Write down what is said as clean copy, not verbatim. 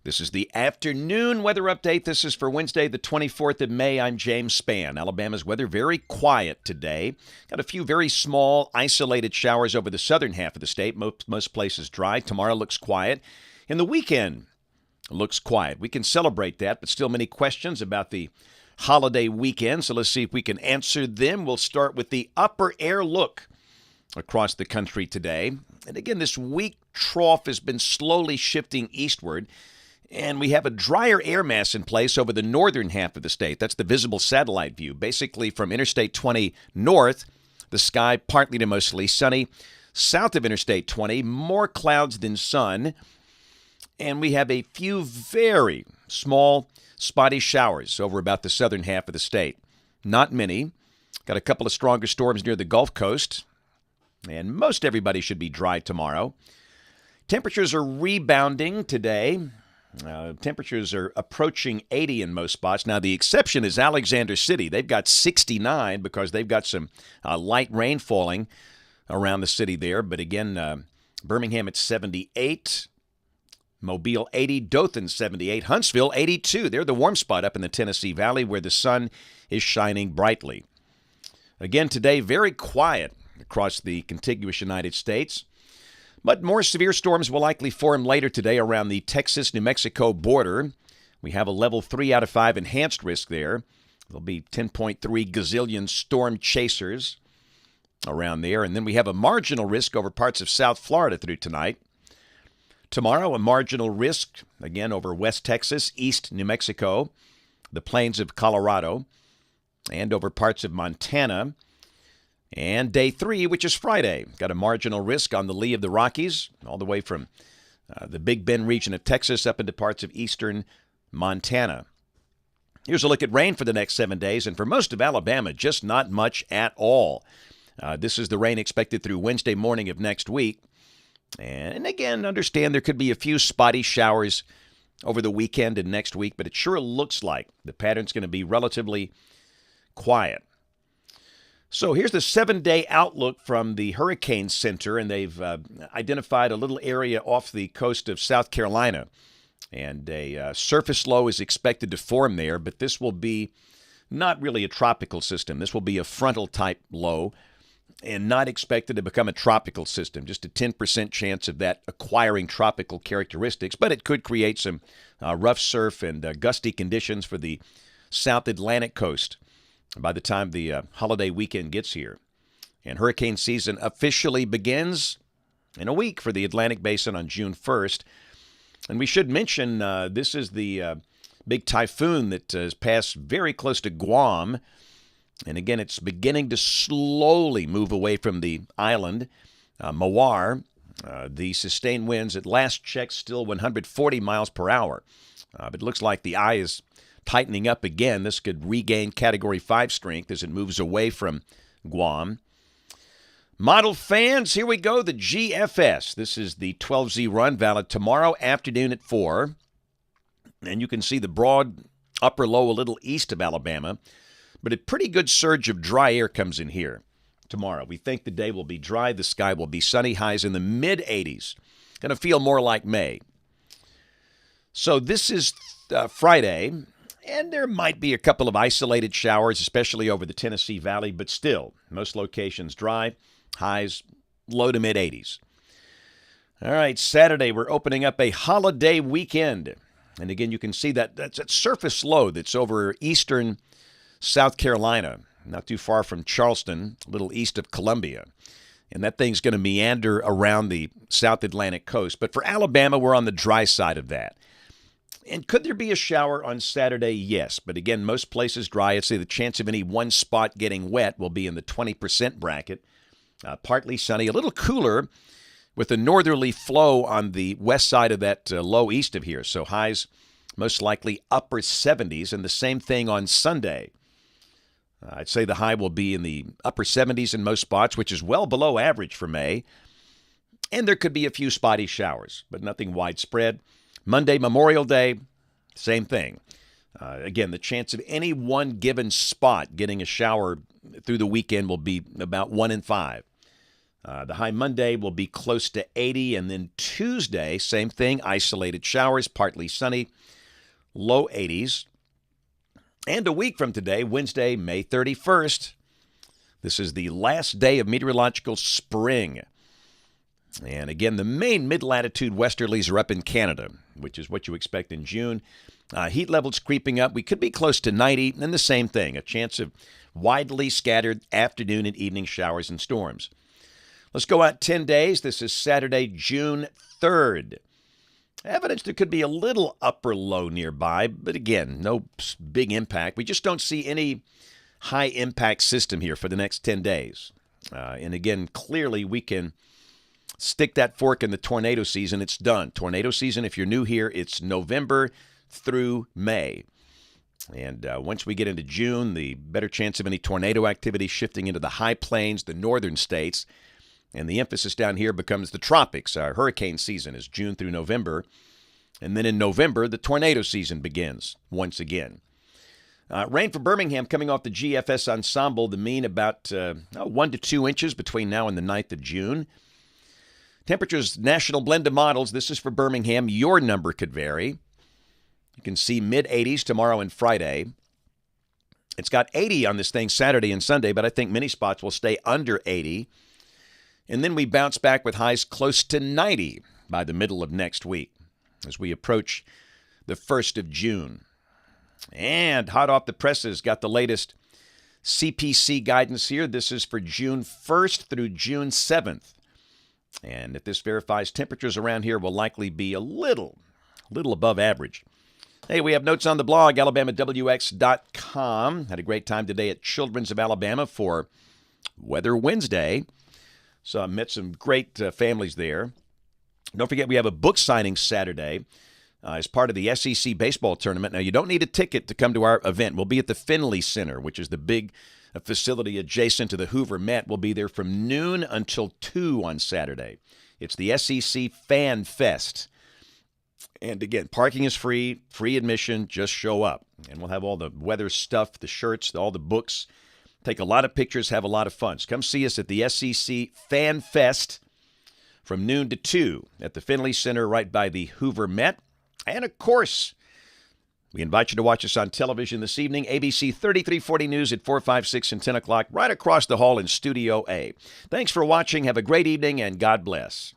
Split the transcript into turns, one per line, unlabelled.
This is the afternoon weather update. This is for Wednesday, the 24th of May. I'm James Spann. Alabama's weather very quiet today. Got a few very small, isolated showers over the southern half of the state. Most places dry. Tomorrow looks quiet. And the weekend looks quiet. We can celebrate that, but still many questions about the holiday weekend. So let's see if we can answer them. We'll start with the upper air look across the country today. And again, this weak trough has been slowly shifting eastward. And we have a drier air mass in place over the northern half of the state. That's the visible satellite view. Basically, from Interstate 20 north, the sky partly to mostly sunny. South of Interstate 20, more clouds than sun. And we have a few very small, spotty showers over about the southern half of the state. Not many. Got a couple of stronger storms near the Gulf Coast. And most everybody should be dry tomorrow. Temperatures are rebounding today. Temperatures are approaching 80 in most spots. Now, the exception is Alexander City. They've got 69 because they've got some light rain falling around the city there. But again, Birmingham at 78, Mobile 80, Dothan 78, Huntsville 82. They're the warm spot up in the Tennessee Valley where the sun is shining brightly. Again, today, very quiet across the contiguous United States. But more severe storms will likely form later today around the Texas-New Mexico border. We have a level 3 out of 5 enhanced risk there. There'll be 10.3 gazillion storm chasers around there. And then we have a marginal risk over parts of South Florida through tonight. Tomorrow, a marginal risk, again, over West Texas, East New Mexico, the plains of Colorado, and over parts of Montana. And day 3, which is Friday, got a marginal risk on the lee of the Rockies, all the way from the Big Bend region of Texas up into parts of eastern Montana. Here's a look at rain for the next 7 days, and for most of Alabama, just not much at all. This is the rain expected through Wednesday morning of next week. And again, understand there could be a few spotty showers over the weekend and next week, but it sure looks like the pattern's going to be relatively quiet. So here's the 7-day outlook from the Hurricane Center, and they've identified a little area off the coast of South Carolina. And a surface low is expected to form there, but this will be not really a tropical system. This will be a frontal-type low and not expected to become a tropical system. Just a 10% chance of that acquiring tropical characteristics, but it could create some rough surf and gusty conditions for the South Atlantic coast by the time the holiday weekend gets here. And hurricane season officially begins in a week for the Atlantic Basin on June 1st. And we should mention this is the big typhoon that has passed very close to Guam. And again, it's beginning to slowly move away from the island. Mawar, the sustained winds at last check still 140 miles per hour. But it looks like the eye is tightening up again. This could regain Category 5 strength as it moves away from Guam. Model fans, here we go, the GFS. This is the 12Z run, valid tomorrow afternoon at 4. And you can see the broad upper low a little east of Alabama. But a pretty good surge of dry air comes in here tomorrow. We think the day will be dry. The sky will be sunny, highs in the mid-80s. Going to feel more like May. So this is Friday. And there might be a couple of isolated showers, especially over the Tennessee Valley, but still, most locations dry, highs low to mid-80s. All right, Saturday, we're opening up a holiday weekend. And again, you can see that's a surface low that's over eastern South Carolina, not too far from Charleston, a little east of Columbia. And that thing's going to meander around the South Atlantic coast. But for Alabama, we're on the dry side of that. And could there be a shower on Saturday? Yes. But again, most places dry. I'd say the chance of any one spot getting wet will be in the 20% bracket. Partly sunny, a little cooler with a northerly flow on the west side of that low east of here. So highs most likely upper 70s, and the same thing on Sunday. I'd say the high will be in the upper 70s in most spots, which is well below average for May. And there could be a few spotty showers, but nothing widespread. Monday, Memorial Day, same thing. Again, the chance of any one given spot getting a shower through the weekend will be about 1 in 5. The high Monday will be close to 80, and then Tuesday, same thing, isolated showers, partly sunny, low 80s. And a week from today, Wednesday, May 31st, this is the last day of meteorological spring. And again, the main mid-latitude westerlies are up in Canada, which is what you expect in June. Heat levels creeping up. We could be close to 90, and the same thing, a chance of widely scattered afternoon and evening showers and storms. Let's go out 10 days. This is Saturday, June 3rd. Evidence there could be a little upper low nearby, but again, no big impact. We just don't see any high-impact system here for the next 10 days. And again, clearly we can stick that fork in the tornado season. It's done. Tornado season, if you're new here, it's November through May. And once we get into June, the better chance of any tornado activity shifting into the high plains, the northern states. And the emphasis down here becomes the tropics. Our hurricane season is June through November. And then in November, the tornado season begins once again. Rain for Birmingham coming off the GFS ensemble. The mean about 1 to 2 inches between now and the 9th of June. Temperatures, national blend of models. This is for Birmingham. Your number could vary. You can see mid-80s tomorrow and Friday. It's got 80 on this thing Saturday and Sunday, but I think many spots will stay under 80. And then we bounce back with highs close to 90 by the middle of next week as we approach the 1st of June. And hot off the presses, got the latest CPC guidance here. This is for June 1st through June 7th. And if this verifies, temperatures around here will likely be a little above average. Hey, we have notes on the blog, AlabamaWX.com. Had a great time today at Children's of Alabama for Weather Wednesday. So I met some great families there. Don't forget, we have a book signing Saturday as part of the SEC baseball tournament. Now, you don't need a ticket to come to our event. We'll be at the Finley Center, which is the big facility adjacent to the Hoover Met. We'll be there from noon until 2 on Saturday. It's the SEC Fan Fest. And again, parking is free admission, just show up. And we'll have all the weather stuff, the shirts, all the books. Take a lot of pictures, have a lot of fun. So come see us at the SEC Fan Fest from noon to 2 at the Finley Center right by the Hoover Met. And, of course, we invite you to watch us on television this evening, ABC 3340 News at 4, 5, 6, and 10 o'clock, right across the hall in Studio A. Thanks for watching. Have a great evening, and God bless.